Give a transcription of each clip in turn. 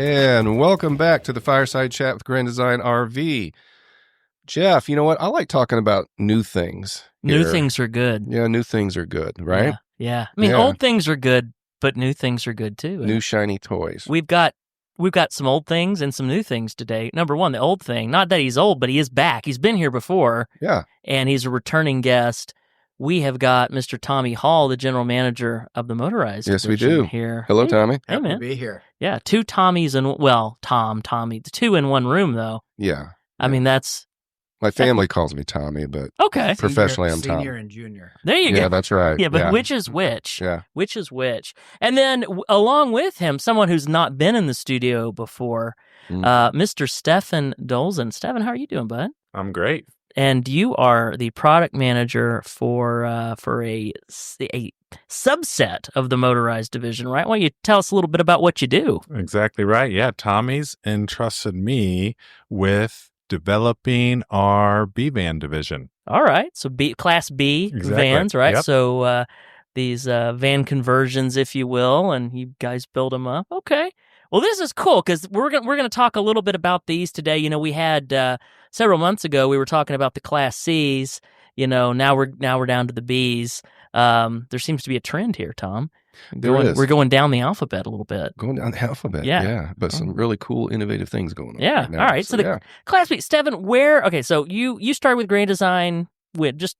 And welcome back to the Fireside Chat with Grand Design RV. Jeff, you know what? I like talking about new things. New things are good. Yeah, new things are good, right? Yeah. I mean, old things are good, but new things are good too. New shiny toys. We've got some old things and some new things today. Number one, the old thing, not that he's old, but he is back. He's been here before. Yeah. And he's a returning guest. We have got Mr. Tommy Hall, the general manager of the Motorized Yes, we division do. Here. Hello, Tommy. Hey, man. To be here. Yeah, two Tommies and Tommy, the two in one room though. Yeah. I mean, that's my family calls me Tommy, but okay. Professionally, I'm Tom. Senior and junior. There you go. Yeah, that's right. Yeah, but which is which? Yeah. Which is which? And then along with him, someone who's not been in the studio before, Mr. Stephan Dolzan. Stephan, how are you doing, bud? I'm great. And you are the product manager for a subset of the Motorized division, right? Why don't you tell us a little bit about what you do? Exactly right. Yeah, Tommy's entrusted me with developing our B van division. All right, so Class B vans, right? Yep. So these van conversions, if you will, and you guys build them up. Okay. Well, this is cool because we're gonna talk a little bit about these today. You know, we had several months ago we were talking about the Class C's. You know, now we're down to the B's. There seems to be a trend here, Tom. We're going down the alphabet a little bit. Going down the alphabet, yeah. But some really cool, innovative things going on. Yeah. Right now. All right. So the Class B, Stephan, okay, so you started with Grand Design just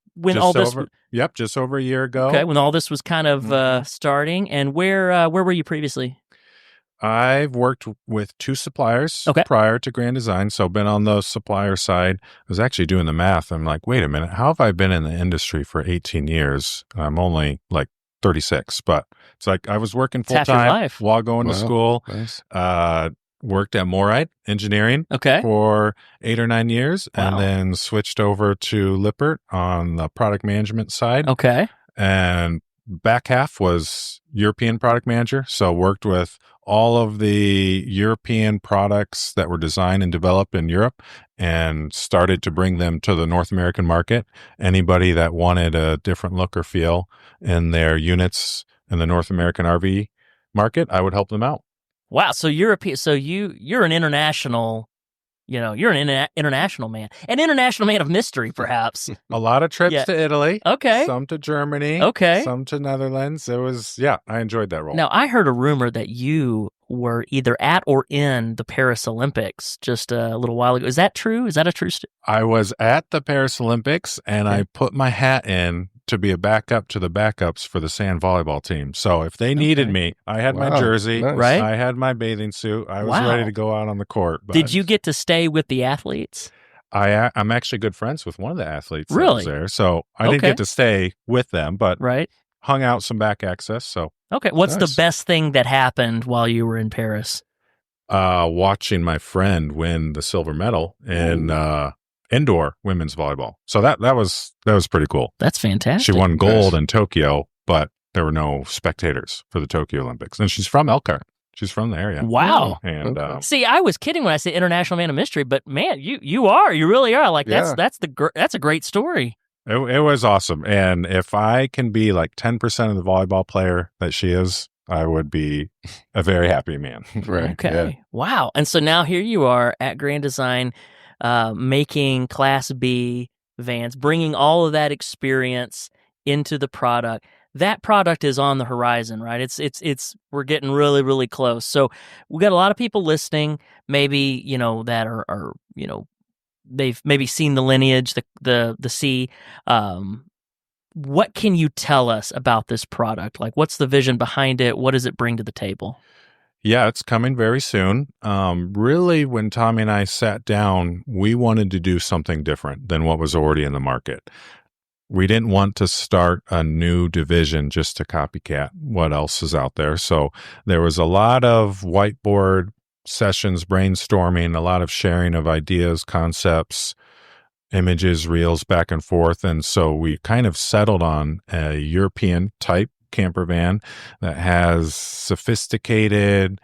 over a year ago. Okay, when all this was kind of starting. And where were you previously? I've worked with two suppliers prior to Grand Design, so been on the supplier side. I was actually doing the math. I'm like, wait a minute, how have I been in the industry for 18 years? I'm only like 36, but it's like I was working full-time while going to school. Nice. Worked at Moride Engineering for 8 or 9 years, and then switched over to Lippert on the product management side. Okay. And back half was European product manager, so worked with all of the European products that were designed and developed in Europe and started to bring them to the North American market. Anybody that wanted a different look or feel in their units in the North American RV market, I would help them out. Wow. So European, you're an international, you're an international man, an international man of mystery, perhaps. A lot of trips to Italy. Okay. Some to Germany. Okay. Some to Netherlands. It was, I enjoyed that role. Now, I heard a rumor that you were either at or in the Paris Olympics just a little while ago. Is that true? Is that a true story? I was at the Paris Olympics, and I put my hat in to be a backup to the backups for the sand volleyball team. So if they needed me, I had my jersey, nice. I had my bathing suit. I was ready to go out on the court. But did you get to stay with the athletes? I'm actually good friends with one of the athletes that really? was there. So I didn't get to stay with them, but hung out some back access. So what's the best thing that happened while you were in Paris? Watching my friend win the silver medal in indoor women's volleyball. So that was pretty cool. That's fantastic. She won gold in Tokyo, but there were no spectators for the Tokyo Olympics. And she's from Elkhart. She's from the area. Wow. And see, I was kidding when I said international man of mystery, but man, you really are. Like that's a great story. It was awesome. And if I can be like 10% of the volleyball player that she is, I would be a very happy man. Right. Okay. Yeah. Wow. And so now here you are at Grand Design, making Class B vans, bringing all of that experience into the product. That product is on the horizon, right? It's we're getting really, really close. So we got a lot of people listening, maybe, that are they've maybe seen the Lineage, the C. What can you tell us about this product? Like, what's the vision behind it? What does it bring to the table? Yeah, it's coming very soon. Really, when Tommy and I sat down, we wanted to do something different than what was already in the market. We didn't want to start a new division just to copycat what else is out there. So there was a lot of whiteboard sessions, brainstorming, a lot of sharing of ideas, concepts, images, reels back and forth. And so we kind of settled on a European type camper van that has sophisticated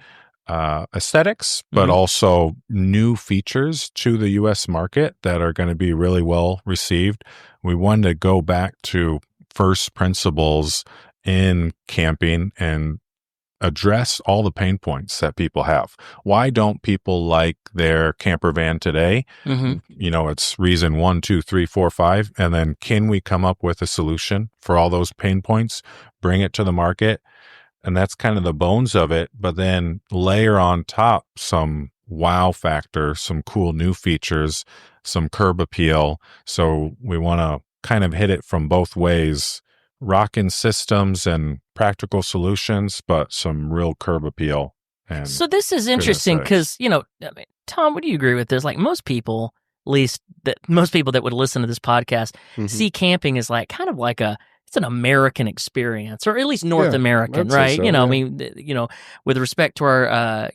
aesthetics, but also new features to the U.S. market that are going to be really well received. We wanted to go back to first principles in camping and address all the pain points that people have. Why don't people like their camper van today? It's reason 1, 2, 3, 4, 5. And then can we come up with a solution for all those pain points, bring it to the market? And that's kind of the bones of it. But then layer on top some wow factor, some cool new features, some curb appeal. So we want to kind of hit it from both ways, rocking systems and practical solutions, but some real curb appeal. And so this is interesting because, Tom, would you agree with this? Like most people, at least most people that would listen to this podcast, see camping as like kind of like it's an American experience, or at least North American, right? So, I mean, with respect to our,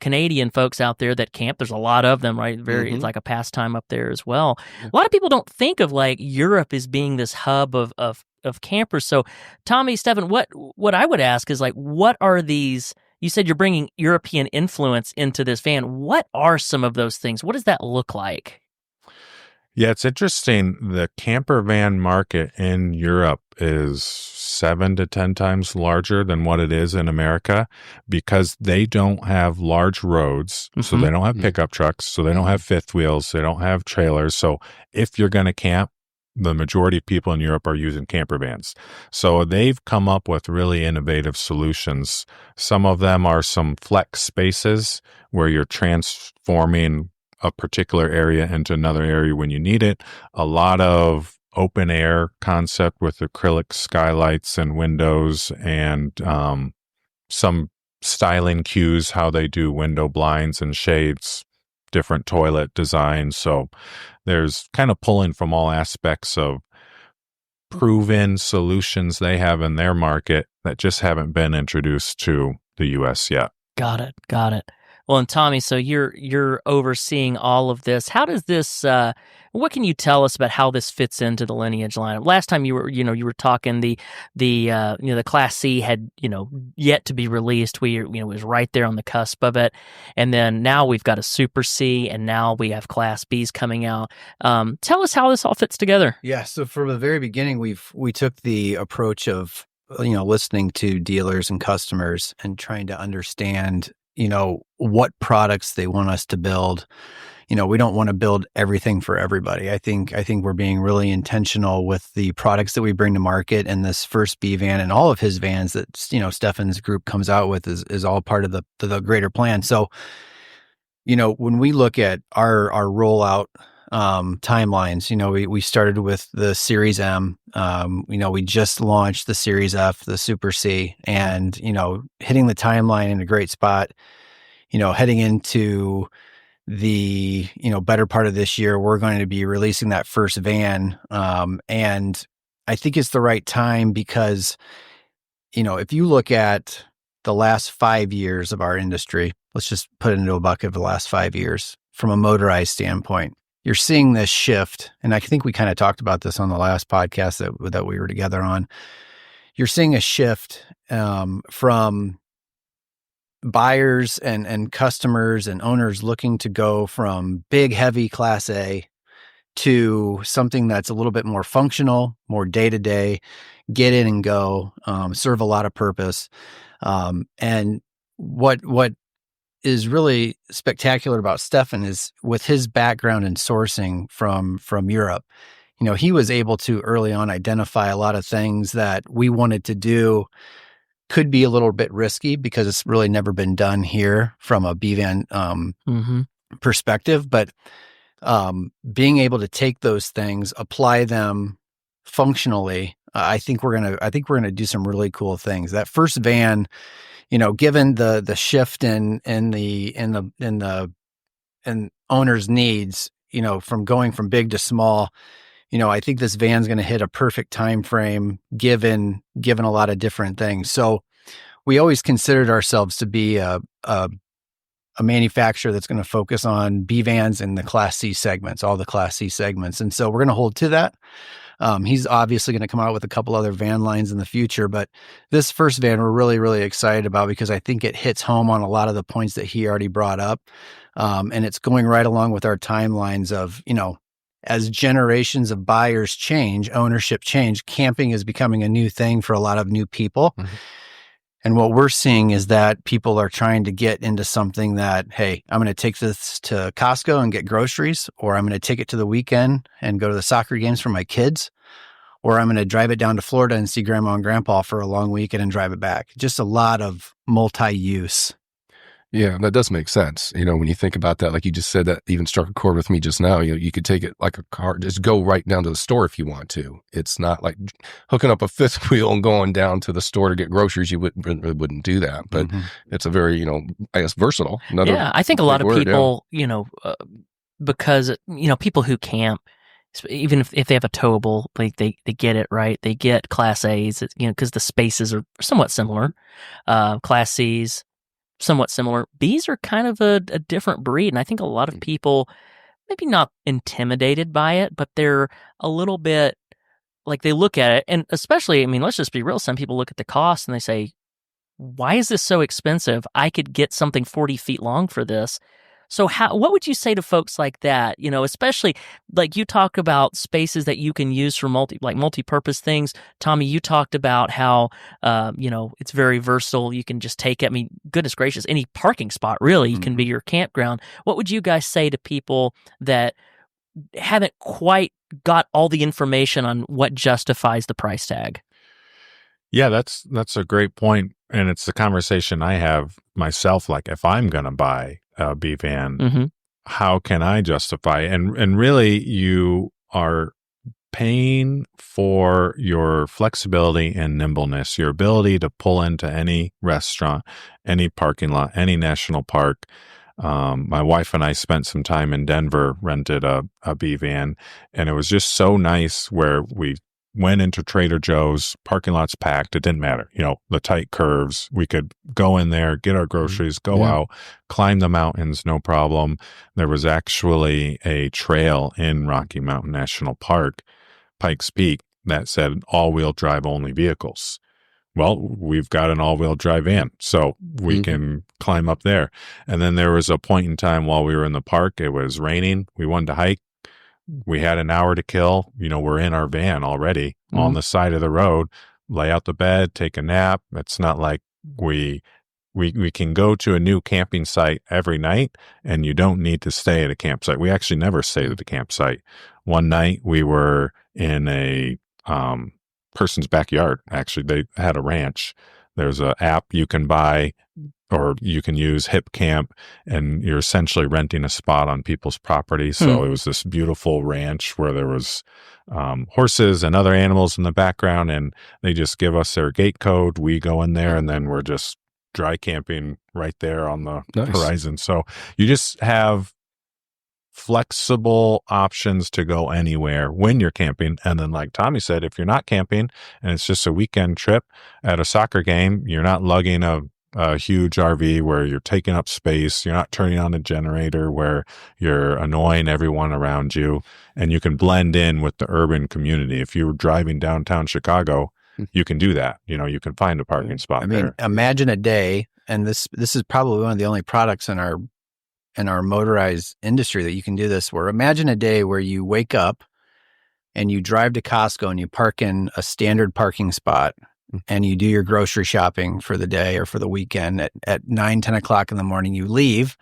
Canadian folks out there that camp, there's a lot of them, right? It's like a pastime up there as well. A lot of people don't think of like Europe as being this hub of campers. So, Tommy, Stephan, what I would ask is like, what are these? You said you're bringing European influence into this van. What are some of those things? What does that look like? Yeah, it's interesting. The camper van market in Europe is 7 to 10 times larger than what it is in America because they don't have large roads. So they don't have pickup trucks. So they don't have fifth wheels. They don't have trailers. So if you're going to camp, the majority of people in Europe are using camper vans. So they've come up with really innovative solutions. Some of them are some flex spaces where you're transforming a particular area into another area when you need it. A lot of open air concept with acrylic skylights and windows, and some styling cues, how they do window blinds and shades, different toilet designs. So there's kind of pulling from all aspects of proven solutions they have in their market that just haven't been introduced to the U.S. yet. Got it. Well, and Tommy, so you're overseeing all of this. How does this? What can you tell us about how this fits into the Lineage lineup? Last time you were talking the Class C had yet to be released. It was right there on the cusp of it, and then now we've got a Super C, and now we have Class Bs coming out. Tell us how this all fits together. Yeah. So from the very beginning, we took the approach of listening to dealers and customers and trying to understand what products they want us to build. We don't want to build everything for everybody. I think we're being really intentional with the products that we bring to market, and this first B van and all of his vans that Stephan's group comes out with is all part of the greater plan. So, when we look at our rollout timelines, we started with the Series M. We just launched the Series F, the Super C, and hitting the timeline in a great spot. Heading into the better part of this year, we're going to be releasing that first van, and I think it's the right time because if you look at the last 5 years of our industry, let's just put it into a bucket of the last 5 years from a motorized standpoint. You're seeing this shift, and I think we kind of talked about this on the last podcast that we were together on. You're seeing a shift from buyers and customers and owners looking to go from big, heavy Class A to something that's a little bit more functional, more day-to-day, get in and go, serve a lot of purpose. And what is really spectacular about Stephan is with his background in sourcing from Europe, he was able to early on identify a lot of things that we wanted to do could be a little bit risky because it's really never been done here from a B van perspective. But being able to take those things, apply them functionally, I think we're gonna do some really cool things. That first van, given the shift in owners' needs, from going from big to small, I think this van's going to hit a perfect time frame given a lot of different things. So we always considered ourselves to be a manufacturer that's going to focus on B vans in the Class C segments, all the Class C segments. And so we're going to hold to that. He's obviously going to come out with a couple other van lines in the future, but this first van we're really, really excited about because I think it hits home on a lot of the points that he already brought up. And it's going right along with our timelines of, as generations of buyers change, ownership change, camping is becoming a new thing for a lot of new people. And what we're seeing is that people are trying to get into something that, hey, I'm going to take this to Costco and get groceries, or I'm going to take it to the weekend and go to the soccer games for my kids, or I'm going to drive it down to Florida and see grandma and grandpa for a long weekend and drive it back. Just a lot of multi-use. Yeah, that does make sense. When you think about that, like you just said, that even struck a chord with me just now. You could take it like a car, just go right down to the store if you want to. It's not like hooking up a fifth wheel and going down to the store to get groceries. You wouldn't do that. But it's a very, I guess, versatile. I think a lot of people, because, people who camp, even if they have a towable, like they get it, right? They get Class A's, because the spaces are somewhat similar. Class C's, somewhat similar. B's are kind of a different breed, and I think a lot of people, maybe not intimidated by it, but they're a little bit, like they look at it, and especially, let's just be real, some people look at the cost and they say, why is this so expensive? I could get something 40 feet long for this. So what would you say to folks like that? Especially like you talk about spaces that you can use for multi-purpose things. Tommy, you talked about how, it's very versatile. You can just take it. Goodness gracious, any parking spot really can be your campground. What would you guys say to people that haven't quite got all the information on what justifies the price tag? Yeah, that's a great point. And it's the conversation I have myself. Like, if I'm going to buy a B van, how can I justify? And really, you are paying for your flexibility and nimbleness, your ability to pull into any restaurant, any parking lot, any national park. My wife and I spent some time in Denver, rented a B van, and it was just so nice where we went into Trader Joe's, parking lot's packed. It didn't matter. The tight curves, we could go in there, get our groceries, go out, climb the mountains, no problem. There was actually a trail in Rocky Mountain National Park, Pikes Peak, that said all-wheel drive only vehicles. Well, we've got an all-wheel drive van, so we can climb up there. And then there was a point in time while we were in the park, it was raining. We wanted to hike. We had an hour to kill. We're in our van already on the side of the road, lay out the bed, take a nap. It's not like we can go to a new camping site every night, and you don't need to stay at a campsite. We actually never stayed at the campsite. One night we were in a person's backyard. Actually, they had a ranch. There's an app you can buy, or you can use Hip Camp, and you're essentially renting a spot on people's property. So it was this beautiful ranch where there was horses and other animals in the background, and they just give us their gate code. We go in there, and then we're just dry camping right there on the horizon. So you just have flexible options to go anywhere when you're camping. And then, like Tommy said, if you're not camping and it's just a weekend trip at a soccer game, you're not lugging a huge RV where you're taking up space. You're not turning on a generator where you're annoying everyone around you, and you can blend in with the urban community. If you're driving downtown Chicago, you can do that. You can find a parking spot there. Imagine a day, and this is probably one of the only products in our motorized industry that you can do this, where imagine a day where you wake up and you drive to Costco and you park in a standard parking spot and you do your grocery shopping for the day or for the weekend at 9, 10 o'clock in the morning. You leave,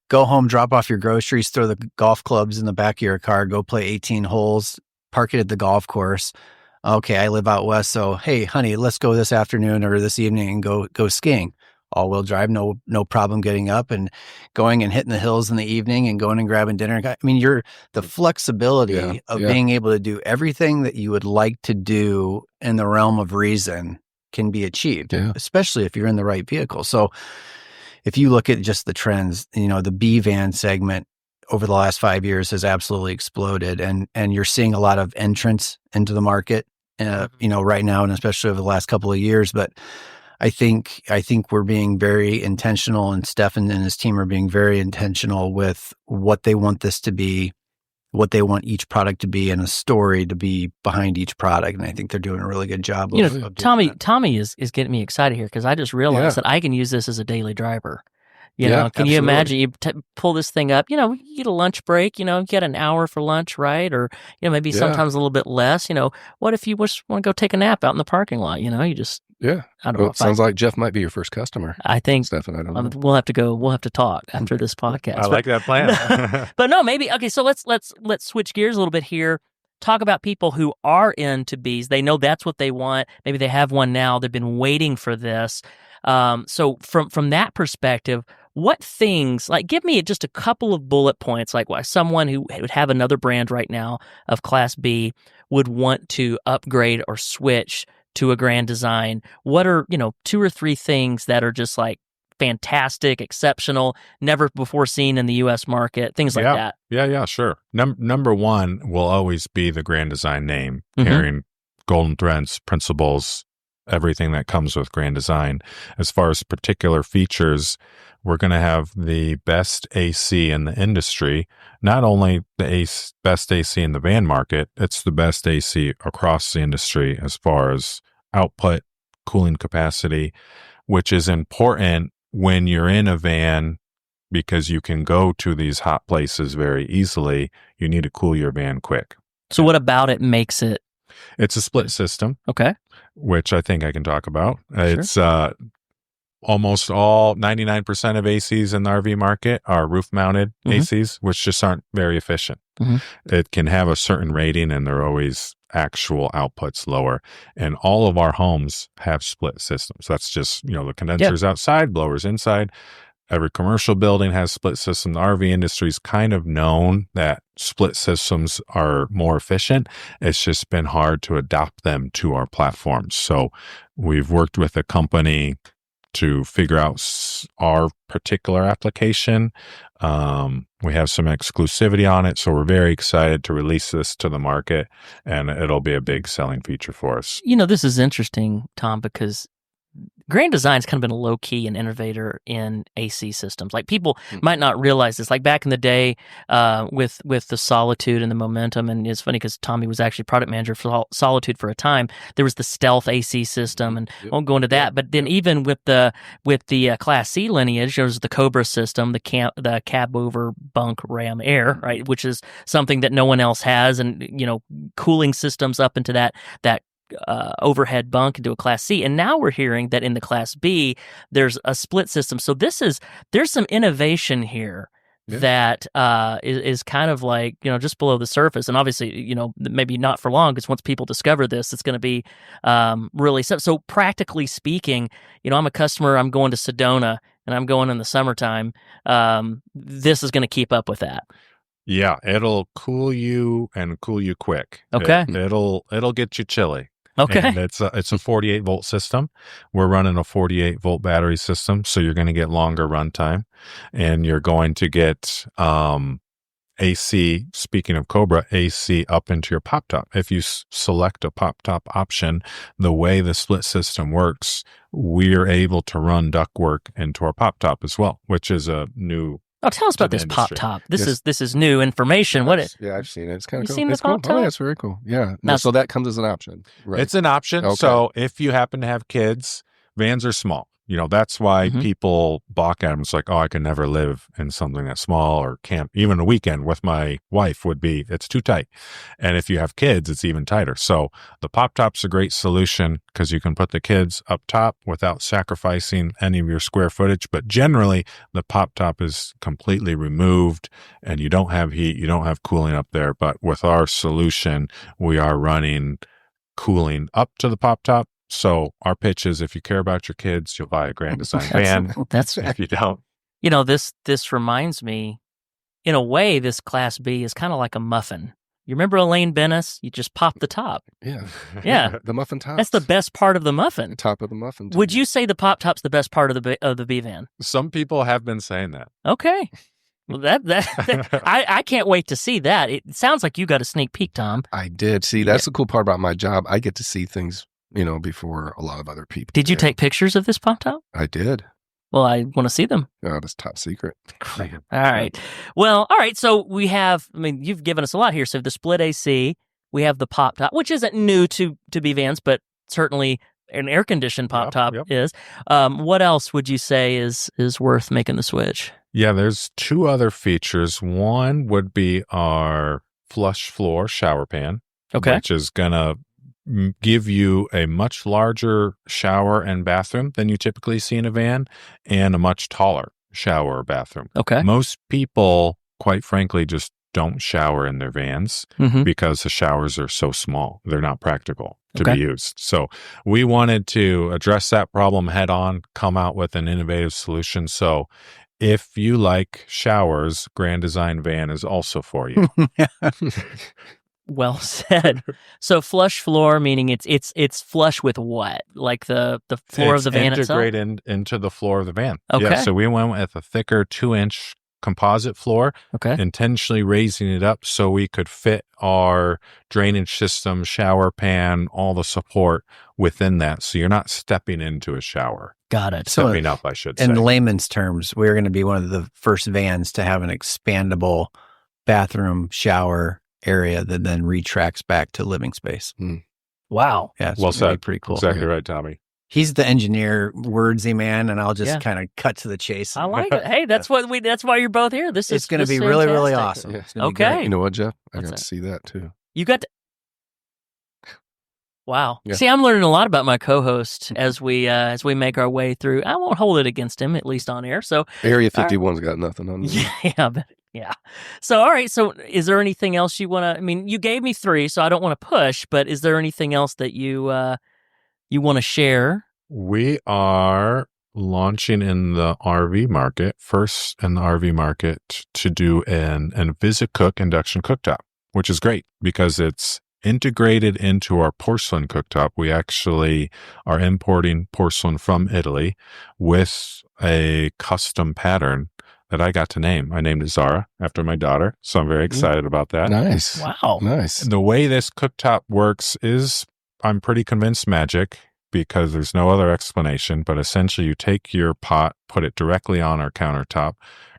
go home, drop off your groceries, throw the golf clubs in the back of your car, go play 18 holes, park it at the golf course. Okay, I live out west, so hey, honey, let's go this afternoon or this evening and go skiing. All-wheel drive, no problem getting up and going and hitting the hills in the evening and going and grabbing dinner. You're the flexibility of being able to do everything that you would like to do in the realm of reason can be achieved, especially if you're in the right vehicle. So if you look at just the trends, the B van segment over the last 5 years has absolutely exploded, and you're seeing a lot of entrants into the market, right now, and especially over the last couple of years. But I think we're being very intentional, and Stephan and his team are being very intentional with what they want this to be, what they want each product to be, and a story to be behind each product. And I think they're doing a really good job. Tommy is getting me excited here, because I just realized that I can use this as a daily driver. Can absolutely. you imagine you pull this thing up, you get a lunch break, you get an hour for lunch, right? Or, maybe sometimes a little bit less, what if you just want to go take a nap out in the parking lot, you just Yeah. I don't Well, know. it sounds like Jeff might be your first customer, I think Stephan. I don't know. we'll have to go. We'll have to talk after this podcast. I like that plan. But no, maybe okay. So let's switch gears a little bit here. Talk about people who are into bees. They know that's what they want. Maybe they have one now. They've been waiting for this. So from that perspective, what things, like, give me just a couple of bullet points, like why someone who would have another brand right now of Class B would want to upgrade or switch to a Grand Design. What are, 2 or 3 things that are just like fantastic, exceptional, never before seen in the U.S. market, things like that? Yeah, sure. Number one will always be the Grand Design name, Mhm. carrying golden threads, principles, everything that comes with Grand Design. As far as particular features, we're going to have the best AC in the industry. Not only the best AC in the van market, it's the best AC across the industry as far as output, cooling capacity, which is important when you're in a van because you can go to these hot places very easily. You need to cool your van quick. So what about it makes it? It's a split system, Okay. which I think I can talk about. Sure. It's almost all 99% of ACs in the RV market are roof-mounted ACs, which just aren't very efficient. It can have a certain rating, and they're always actual outputs lower. And all of our homes have split systems. That's just, the condensers outside, blowers inside. Every commercial building has split systems. The RV industry is kind of known that split systems are more efficient. It's just been hard to adopt them to our platforms. So we've worked with a company to figure out our particular application. We have some exclusivity on it, so we're very excited to release this to the market, and it'll be a big selling feature for us. This is interesting, Tom, because Grand Design's kind of been a low-key and innovator in AC systems. Like, people might not realize this. Like, back in the day, with the Solitude and the Momentum, and it's funny because Tommy was actually product manager for Solitude for a time. There was the Stealth AC system, and I won't go into that. But then even with the Class C lineage, there was the Cobra system, the cab over bunk ram air, right, which is something that no one else has, and cooling systems up into that overhead bunk into a Class C. And now we're hearing that in the Class B, there's a split system. So there's some innovation here that is kind of like, just below the surface. And obviously, maybe not for long, because once people discover this, it's going to be really so practically speaking, I'm a customer, I'm going to Sedona, and I'm going in the summertime. This is going to keep up with that. Yeah, it'll cool you and cool you quick. Okay. It'll get you chilly. Okay. And it's a 48 volt system. We're running a 48 volt battery system, so you're going to get longer runtime, and you're going to get AC. Speaking of Cobra, AC up into your pop top. If you select a pop top option, the way the split system works, we're able to run ductwork into our pop top as well, which is a new. Oh, tell us about this pop top. This is new information. Yeah, I've seen it. It's kind of cool. Seen the pop top? Oh, yeah, it's very cool. Yeah. No, so that comes as an option. Right. It's an option. Okay. So if you happen to have kids, vans are small. That's why people balk at them. It's like, I can never live in something that's small, or can't. Even a weekend with my wife it's too tight. And if you have kids, it's even tighter. So the pop top's a great solution because you can put the kids up top without sacrificing any of your square footage. But generally, the pop top is completely removed, and you don't have heat, you don't have cooling up there. But with our solution, we are running cooling up to the pop top. So our pitch is, if you care about your kids, you'll buy a Grand Design van. That's if you don't. This reminds me, in a way, this Class B is kind of like a muffin. You remember Elaine Bennis? You just pop the top. Yeah. Yeah. The muffin top. That's the best part of the muffin. The top of the muffin. Would you say the pop top's the best part of the B van? Some people have been saying that. Okay. Well, I can't wait to see that. It sounds like you got a sneak peek, Tom. I did. See, that's the cool part about my job. I get to see things, before a lot of other people. Did you take pictures of this pop top? I did. Well, I want to see them. Oh, that's top secret. All right. Well, all right. So we have, you've given us a lot here. So the split AC, we have the pop top, which isn't new to B vans, but certainly an air conditioned pop top is. What else would you say is worth making the switch? Yeah, there's 2 other features. One would be our flush floor shower pan, okay, which is gonna give you a much larger shower and bathroom than you typically see in a van, and a much taller shower or bathroom. Okay. Most people, quite frankly, just don't shower in their vans Mhm. because the showers are so small. They're not practical to Okay. be used. So we wanted to address that problem head on, come out with an innovative solution. So if you like showers, Grand Design Van is also for you. Well said. So flush floor, meaning it's flush with what? Like the floor of the van itself? Integrated into the floor of the van. Okay. Yeah, so we went with a thicker 2-inch composite floor, Okay. intentionally raising it up so we could fit our drainage system, shower pan, all the support within that. So you're not stepping into a shower. Got it. So Stepping up, I should say. in layman's terms, we're going to be one of the first vans to have an expandable bathroom shower area that then retracts back to living space. Wow. Yeah, it's Well gonna be said. pretty cool. Exactly right, Tommy. He's the engineer, wordsy man, and I'll just Yeah. kind of cut to the chase. I like it. Hey, that's why you're both here. This It's is going to this be is really, really fantastic. awesome. Yeah. It's gonna be Okay. great. You know what, Jeff? I What's got that? to see that too. You got to, wow. Yeah. See, I'm learning a lot about my co-host as we make our way through. I won't hold it against him, at least on air. So Area 51's got nothing on it. yeah. So all right. So is there anything else you want to? I mean, you gave me 3, so I don't want to push. But is there anything else that you want to share? We are launching in the RV market, first in the RV market, to do an VisiCook induction cooktop, which is great because it's integrated into our porcelain cooktop. We actually are importing porcelain from Italy with a custom pattern that I got to name. I named it Zara after my daughter, so I'm very excited about that. Nice. Wow. Nice. The way this cooktop works is, I'm pretty convinced, magic, because there's no other explanation. But essentially, you take your pot, put it directly on our countertop,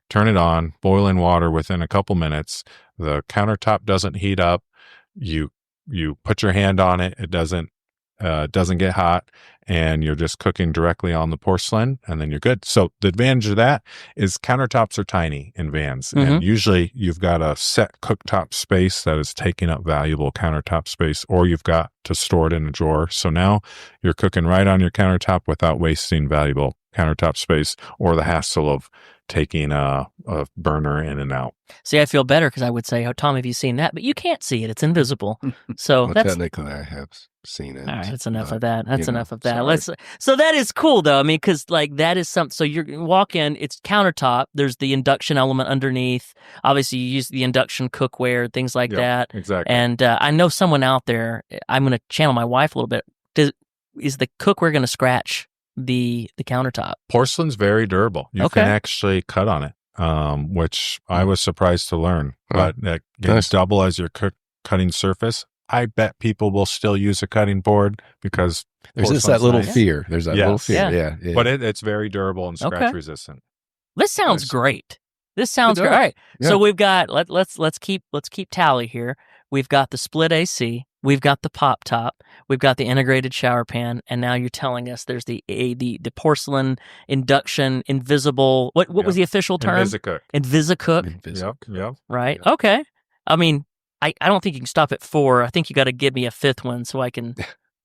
turn it on, boiling water within a couple minutes. The countertop doesn't heat up. You put your hand on it. It doesn't get hot, and you're just cooking directly on the porcelain, and then you're good. So the advantage of that is countertops are tiny in vans, and usually you've got a set cooktop space that is taking up valuable countertop space, or you've got to store it in a drawer. So now you're cooking right on your countertop without wasting valuable countertop space or the hassle of taking a burner in and out. See, I feel better because I would say, "Oh, Tom, have you seen that?" But you can't see it; it's invisible. So Well, that's technically, I have seen it. all right. That's enough but, of that. That's you know, enough of that. sorry. So that is cool, though. I mean, because like that is something. So you walk in, it's countertop. There's the induction element underneath. Obviously, you use the induction cookware, things like Yep, that. exactly. And I know someone out there. I'm going to channel my wife a little bit. Is the cookware going to scratch the countertop? Porcelain's very durable. You Okay. can actually cut on it, which I was surprised to learn. Huh. But that can Nice. double as your cutting surface. I bet people will still use a cutting board because There's just porcelain's that little nice. fear. There's that little Yes. fear. Yeah. Yeah. But it's very durable and scratch Okay. resistant. This sounds Nice. great. This sounds It great. does. All right. Yeah. So we've got let's keep tally here. We've got the split AC. We've got the pop top. We've got the integrated shower pan, and now you're telling us there's the porcelain induction invisible. What was Yep. the official term? VisiCook. Invisicook. Invisible. Yep. Right. Yep. Okay. I mean, I don't think you can stop at 4. I think you got to give me a 5th one so I can,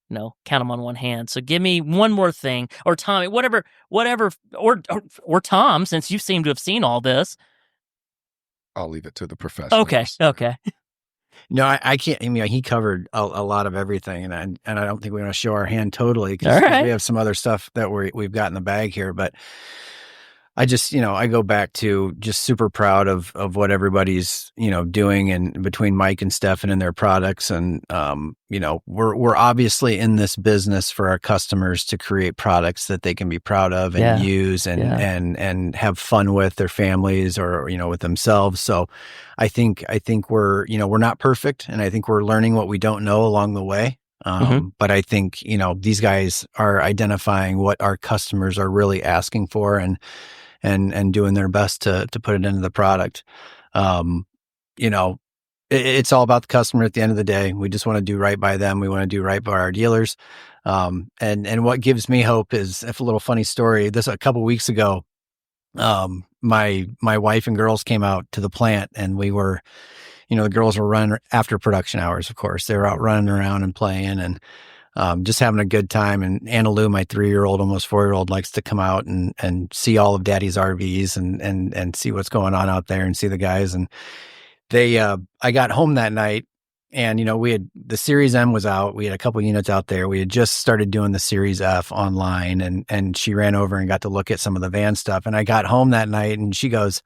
count them on one hand. So give me one more thing, or Tommy, whatever, or Tom, since you seem to have seen all this. I'll leave it to the professionals. Okay. No, I can't. I mean, he covered a lot of everything, and I don't think we want to show our hand totally All because right. we have some other stuff that we've got in the bag here. But I just, I go back to just super proud of what everybody's, doing, and between Mike and Stephan and their products. And, we're obviously in this business for our customers to create products that they can be proud of and use and have fun with their families or, with themselves. So I think we're not perfect, and I think we're learning what we don't know along the way. But I think, these guys are identifying what our customers are really asking for and doing their best to put it into the product. It's all about the customer at the end of the day. We just want to do right by them. We want to do right by our dealers. And what gives me hope is, if a little funny story, a couple weeks ago, my wife and girls came out to the plant, and we were, the girls were running after production hours, of course. They were out running around and playing and just having a good time. And Anna Lou, my 3-year-old, almost 4-year-old, likes to come out and see all of Daddy's RVs and see what's going on out there and see the guys. And I got home that night and, we had, the Series M was out. We had a couple units out there. We had just started doing the Series F online and she ran over and got to look at some of the van stuff. And I got home that night and she goes,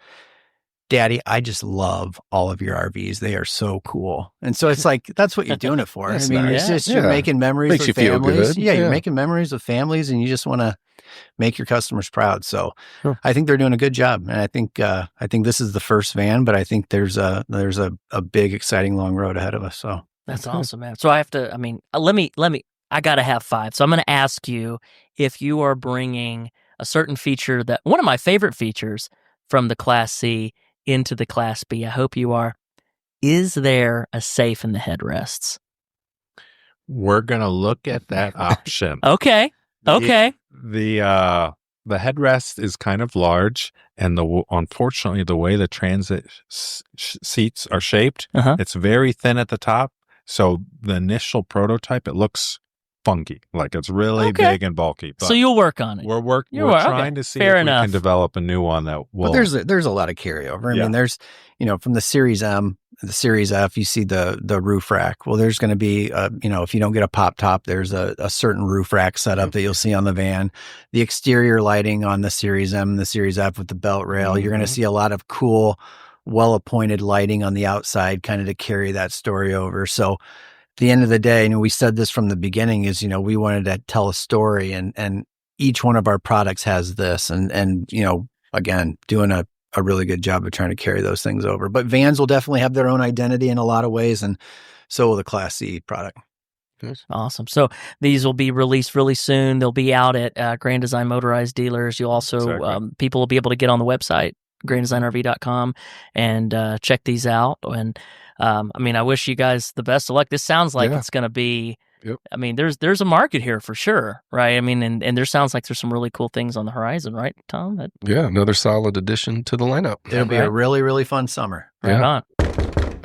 Daddy, I just love all of your RVs. They are so cool. And so it's like, that's what you're doing it for. That's I mean, nice. it's just, you're making memories Makes with you feel families. good. Yeah, you're Yeah. making memories with families and you just want to make your customers proud. So Sure. I think they're doing a good job. And I think this is the first van, but I think there's a big, exciting long road ahead of us. So That's awesome, man. So I have to, I got to have 5. So I'm going to ask you if you are bringing a certain feature that, one of my favorite features from the Class C into the Class B. I hope you are. Is there a safe in the headrests? We're going to look at that option. Okay. Okay. The headrest is kind of large, and unfortunately, the way the transit seats are shaped, it's very thin at the top. So the initial prototype, it looks funky, like it's really big and bulky. But so you'll work on it. We're trying to see if we can develop a new one that will. But there's a lot of carryover. I mean, there's from the Series M, the Series F, you see the roof rack. Well, there's going to be if you don't get a pop top, there's a certain roof rack setup that you'll see on the van. The exterior lighting on the Series M and the Series F with the belt rail, you're going to see a lot of cool, well-appointed lighting on the outside, kind of to carry that story over. So at the end of the day, we said this from the beginning is, we wanted to tell a story and each one of our products has this and again, doing a really good job of trying to carry those things over. But vans will definitely have their own identity in a lot of ways. And so will the Class C product. Awesome. So these will be released really soon. They'll be out at Grand Design Motorized dealers. You'll also, people will be able to get on the website, granddesignrv.com and check these out. And I wish you guys the best of luck. This sounds like it's going to be, there's a market here for sure, right? And there sounds like there's some really cool things on the horizon, right, Tom? Another solid addition to the lineup. It'll be a really, really fun summer. Right on.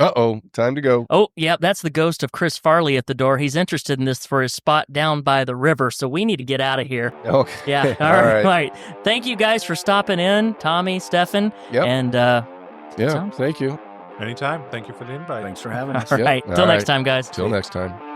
Uh-oh, time to go. Oh, yeah, that's the ghost of Chris Farley at the door. He's interested in this for his spot down by the river, so we need to get out of here. Okay. Yeah, all right. Thank you guys for stopping in, Tommy, Stephan. Yep. And thank you. Anytime. Thank you for the invite. Thanks for having us. All right. Till next time, guys. Till next time.